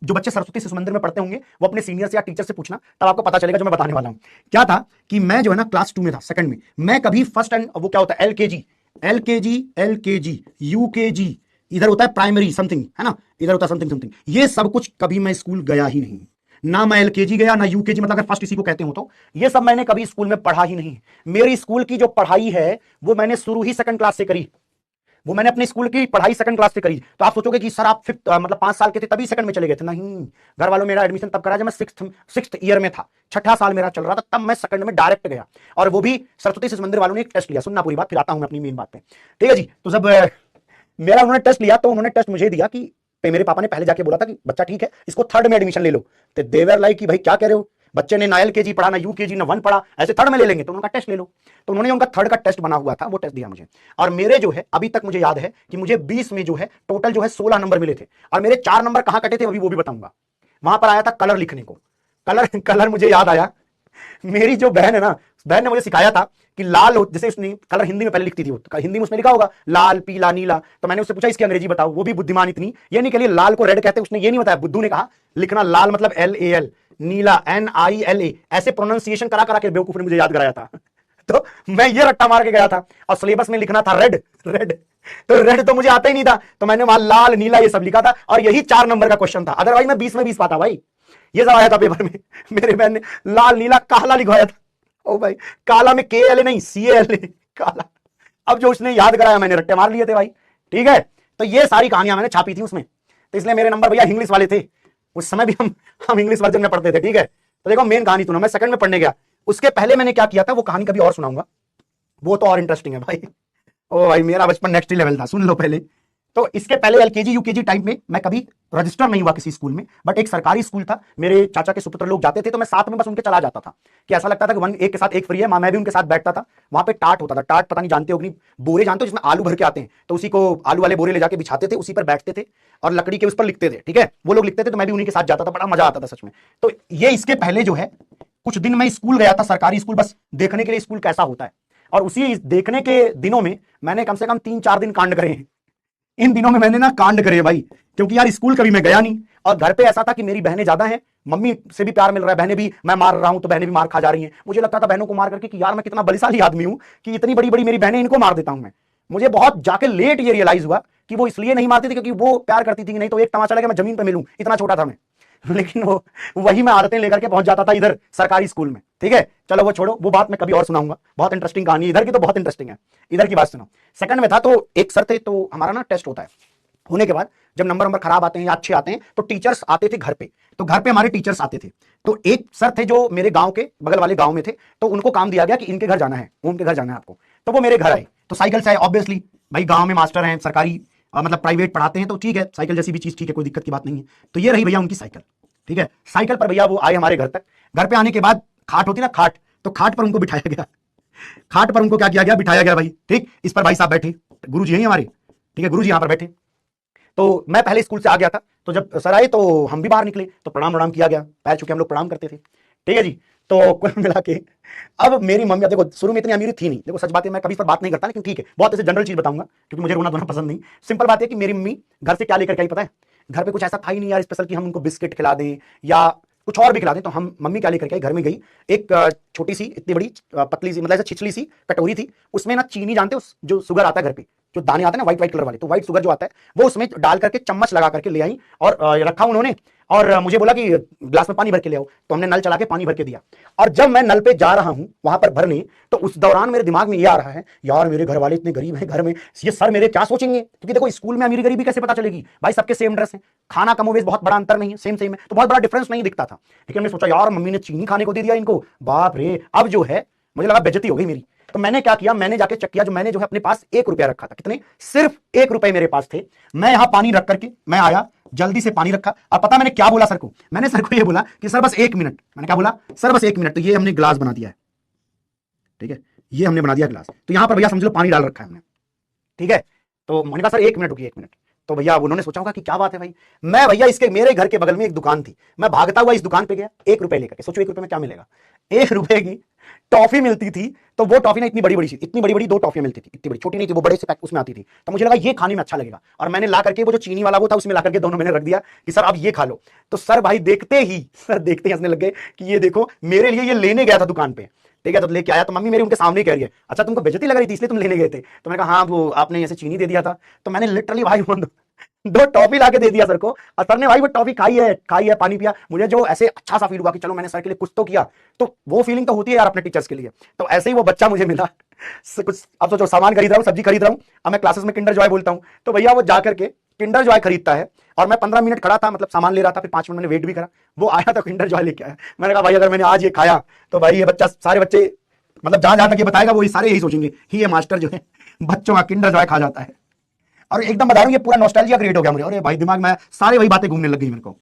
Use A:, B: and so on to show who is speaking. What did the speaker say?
A: जो बच्चे सरस्वती शिशु मंदिर में पढ़ते होंगे वो अपने सीनियर से या टीचर से पूछना, तब आपको पता चलेगा जो मैं बताने वाला हूं। क्या था कि मैं जो है ना क्लास 2 में था, सेकंड में, मैं कभी फर्स्ट एंड वो क्या होता है एलकेजी, यूकेजी, इधर होता है प्राइमरी समथिंग, है ना, इधर होता है समथिंग समथिंग, ये सब कुछ कभी मैं स्कूल गया ही नहीं। ना मैं एलकेजी गया ना यूकेजी, मतलब अगर फर्स्ट इसी को कहते हो तो ये सब मैंने कभी स्कूल में पढ़ा ही नहीं। मेरी स्कूल की जो पढ़ाई है वो मैंने शुरू ही सेकंड क्लास से करी। वो मैंने अपनी स्कूल की पढ़ाई सेकंड क्लास से करी। तो आप सोचोगे कि सर आप फिफ्थ मतलब 5 साल के थे तभी सेकंड में चले गए थे? नहीं, घर वालों मेरा एडमिशन तब करा जब मैं सिक्स्थ ईयर में था, छठा साल मेरा चल रहा था, तब मैं सेकंड में डायरेक्ट गया। और वो भी सरस्वती शिशु मंदिर वालों ने एक टेस्ट लिया। सुनना पूरी बात, फिर आता हूं मैं अपनी मेन बात पे। ठीक है जी। तो जब मेरा उन्होंने टेस्ट लिया तो उन्होंने टेस्ट मुझे दिया कि मेरे पापा ने पहले जाके बोला था कि बच्चा ठीक है, इसको थर्ड में एडमिशन ले लो। तो देवर लाइक कि भाई क्या कह रहे हो, बच्चे ने ना एलकेजी पढ़ा ना यूकेजी ना 1 पढ़ा, ऐसे थर्ड में ले लेंगे, तो उनका टेस्ट ले लो। तो उन्होंने उनका थर्ड का टेस्ट बना हुआ था, वो टेस्ट दिया मुझे। और मेरे जो है अभी तक मुझे याद है कि मुझे 20 में जो है टोटल जो है 16 नंबर मिले थे। और मेरे 4 नंबर कहां कटे थे अभी वो भी बताऊंगा। वहां पर आया था कलर लिखने को, कलर मुझे याद आया। मेरी जो बहन है ना, बहन ने मुझे सिखाया था कि लाल जैसे उसने कलर हिंदी में पहले लिखती थी, हिंदी में उसने लिखा होगा लाल पीला नीला। तो मैंने उससे पूछा इसकी अंग्रेजी बताओ। वो भी बुद्धिमान इतनी, ये नहीं कह लाल को रेड कहते, उसने ये नहीं बताया। बुद्धू ने कहा लिखना लाल मतलब LAL, नीला NILA, ऐसे प्रोनाउंसिएशन करा करा के बेवकूफ ने मुझे याद कराया था। तो मैं ये रट्टा मार के गया था। और सिलेबस में लिखना था रेड रेड, तो रेड तो मुझे आता ही नहीं था, तो मैंने वहां लाल नीला ये सब लिखा था। और यही 4 नंबर का क्वेश्चन था, अदरवाइज मैं 20 में 20 पाता भाई। ये सब आया था पेपर में। मेरे बहन ने लाल नीला काला लिखवाया था। ओ भाई, काला में KLA नहीं CALA, काला। अब जो उसने याद कराया मैंने रट्टे मार लिए थे भाई। ठीक है, तो ये सारी कहानियां मैंने छापी थी उसमें। तो इसलिए मेरे नंबर भैया इंग्लिश वाले थे उस समय भी। हम इंग्लिश वर्जन में पढ़ते थे। ठीक है, तो देखो मेन कहानी सुनो। मैं सेकंड में पढ़ने गया, उसके पहले मैंने क्या किया था वो कहानी कभी और सुनाऊंगा, वो तो और इंटरेस्टिंग है भाई। ओ भाई मेरा बचपन नेक्स्ट लेवल था, सुन लो पहले। तो इसके पहले एलकेजी यूकेजी टाइम में मैं कभी रजिस्टर नहीं हुआ किसी स्कूल में, बट एक सरकारी स्कूल था, मेरे चाचा के सुपुत्र लोग जाते थे, तो मैं साथ में बस उनके चला जाता था कि ऐसा लगता था कि एक के साथ एक फ्री है। मैं भी उनके साथ बैठता था। वहां पे टाट होता था, टाट पता नहीं जानते हो कि नहीं, बोरे जानते हो जिसमें आलू भर के आते हैं, तो उसी को आलू वाले बोरे ले जाके बिछाते थे, उसी पर बैठते थे और लकड़ी के उस पर लिखते थे। ठीक है, वो लोग लिखते थे तो मैं भी उन्हीं के साथ जाता था, बड़ा मजा आता था सच में। तो ये इसके पहले जो है कुछ दिन मैं स्कूल गया था, सरकारी स्कूल, बस देखने के लिए स्कूल कैसा होता है। और उसी देखने के दिनों में मैंने कम से कम 3-4 दिन कांड करे हैं। इन दिनों में मैंने ना कांड करे भाई, क्योंकि यार स्कूल कभी मैं गया नहीं। और घर पे ऐसा था कि मेरी बहनें ज्यादा हैं, मम्मी से भी प्यार मिल रहा है, बहनें भी, मैं मार रहा हूं तो बहनें भी मार खा जा रही हैं। मुझे लगता था बहनों को मार करके कि यार मैं कितना बलिशाली आदमी हूं कि इतनी बड़ी बड़ी मेरी बहनें, इनको मार देता हूं मैं। मुझे बहुत जाके लेट ये रियलाइज हुआ कि वो इसलिए नहीं मारती थी क्योंकि वो प्यार करती थी, नहीं तो एक तमाचा लगा मैं जमीन पर मिलूं, इतना छोटा था मैं। लेकिन वो वही मैं आदतें लेकर के पहुंच जाता था इधर सरकारी स्कूल में। ठीक है, चलो वो छोड़ो, वो बात मैं कभी और सुनाऊंगा, बहुत इंटरेस्टिंग कहानी इधर की, तो बहुत इंटरेस्टिंग है। इधर की बात सुनो। सेकंड में था तो एक सर थे, तो हमारा ना टेस्ट होता है, होने के बाद जब नंबर खराब आते हैं या अच्छे आते हैं तो टीचर्स आते थे घर पे। तो घर पे हमारे टीचर्स आते थे। तो एक सर थे जो मेरे गांव के बगल वाले गांव में थे, तो उनको काम दिया गया कि इनके घर जाना है, उनके घर जाना है आपको। तो वो मेरे घर आए, तो साइकिल से आए ऑब्वियसली, भाई गांव में मास्टर हैं, सरकारी मतलब प्राइवेट पढ़ाते हैं, तो ठीक है साइकिल जैसी भी चीज ठीक है, कोई दिक्कत की बात नहीं है। तो ये रही भैया उनकी साइकिल। ठीक है, साइकिल पर भैया वो आए हमारे घर तक। घर पे आने के बाद खाट होती ना खाट, तो खाट पर उनको बिठाया गया। खाट पर उनको क्या किया गया, बिठाया गया भाई। ठीक, इस पर भाई साहब बैठे, गुरु जी हैं हमारे। ठीक है, गुरु जी यहाँ पर बैठे। तो मैं पहले स्कूल से आ गया था, तो जब सर आए तो हम भी बाहर निकले, तो प्रणाम किया गया, पैर छू के हम लोग प्रणाम करते थे। ठीक है जी। तो कुल मिला के अब मेरी मम्मी, देखो शुरू में इतनी अमीरी थी नहीं, देखो सच बात है, मैं कभी इस पर बात नहीं करता, लेकिन ठीक है बहुत ऐसे जनरल चीज बताऊंगा क्योंकि मुझे रोना धोना पसंद नहीं। सिंपल बात है कि मेरी मम्मी घर से क्या लेकर के आई पता है? घर पे कुछ ऐसा था ही नहीं यार स्पेशल कि हम उनको बिस्किट खिला दें या कुछ और भी खिला दें। तो हम मम्मी क्या लेकर के आई, घर में गई एक छोटी सी इतनी बड़ी पतली सी मतलब ऐसे छिछली सी कटोरी थी, उसमें ना चीनी, जानते हो जो शुगर आता है घर पे, जो दाने आते हैं ना व्हाइट व्हाइट कलर वाले, तो व्हाइट शुगर जो आता है वो उसमें डाल करके चम्मच लगा करके ले आई और रखा उन्होंने। और मुझे बोला कि ग्लास में पानी भर के ले आओ, तो हमने नल चला के पानी भर के दिया। और जब मैं नल पे जा रहा हूं वहां पर भरने, तो उस दौरान मेरे दिमाग में ये आ रहा है, यार मेरे घर वाले इतने गरीब हैं, घर में ये सर मेरे क्या सोचेंगे, क्योंकि देखो स्कूल में अमीरी गरीबी कैसे पता चलेगी भाई, सबके सेम ड्रेस है, खाना कमोबेश बहुत बड़ा अंतर नहीं है, सेम सेम है, तो बहुत बड़ा डिफरेंस नहीं दिखता था। लेकिन मैंने सोचा यार मम्मी ने चीनी खाने को दे दिया इनको, बाप रे, अब जो है मुझे लगा बेइज्जती हो गई मेरी। तो मैंने क्या किया, मैंने जाके चेक किया, जो मैंने जो है अपने पास 1 रुपया रखा था, कितने, सिर्फ 1 रुपए मेरे पास थे। मैं यहां पानी रख करके मैं आया, जल्दी से पानी रखा, और पता मैंने क्या बोला सर को, मैंने सर को ये बोला कि सर बस 1 मिनट, मैंने क्या बोला, सर बस 1 मिनट। तो ये हमने गिलास बना दिया है, ठीक है, ये हमने बना दिया गिलास, तो यहां पर भैया समझ लो पानी डाल रखा है हमने। ठीक है, तो मैंने कहा सर 1 मिनट रुकिए, 1 मिनट। तो भैया उन्होंने सोचा होगा कि क्या बात है भाई, मैं भैया इसके मेरे घर के बगल में एक दुकान थी, मैं भागता हुआ इस दुकान पे गया, 1 रुपए लेकर के, सोचो 1 रुपए में क्या मिलेगा, 1 रुपए की टॉफी मिलती थी, तो वो टॉफी ना इतनी बड़ी बड़ी सी, इतनी बड़ी बड़ी 2 टॉफियां मिलती थी, इतनी बड़ी, छोटी नहीं थी वो, बड़े से पैक उसमें आती थी। तो मुझे लगा ये खाने में अच्छा लगेगा, और मैंने ला करके वो जो चीनी वाला वो था उसमें ला करके दोनों मैंने रख दिया कि सर आप ये खा लो। तो सर भाई सर देखते ही हंसने लग गए कि ये देखो मेरे लिए ये लेने गया था दुकान पे, ठीक है। तो लेके आया, तो मम्मी मेरी उनके सामने ही कह रही है, अच्छा तुमको बेइज्जती लग रही थी इसलिए तुम लेने गए थे? तो मैंने कहा हाँ वो आपने ऐसे चीनी दे दिया था। तो मैंने लिटरली भाई वो 2 टॉफी लाके दे दिया सर को, और सर ने भाई वो टॉफी खाई है, पानी पिया। मुझे जो ऐसे अच्छा सा फील हुआ कि चलो मैंने सर के लिए कुछ तो किया, तो वो फीलिंग तो होती है यार अपने टीचर्स के लिए। तो ऐसे ही वो बच्चा मुझे मिला, कुछ अब सोचो सामान खरीद रहा हूँ, सब्जी खरीद रहा हूँ, अब मैं क्लासेस में किंडर जॉय बोलता हूँ, तो भैया वो जाकर के किंडर जॉय खरीदता है, और मैं 15 मिनट खड़ा था, मतलब सामान ले रहा था, फिर 5 मिनट मैंने वेट भी करा, वो आया तो किंडर जॉय लेके आया। मैंने कहा भाई अगर मैंने आज ये खाया तो भाई ये बच्चा, सारे बच्चे मतलब जहां जहां तक ये बताएगा वो सारे यही सोचेंगे ही ये मास्टर जो है बच्चों का किंडर जॉय खा जाता है। और एकदम बता रहा हूं ये पूरा नॉस्टैल्जिया क्रिएट हो गया मुझे, अरे भाई दिमाग में सारे वही बातें घूमने लग गई मेरे को।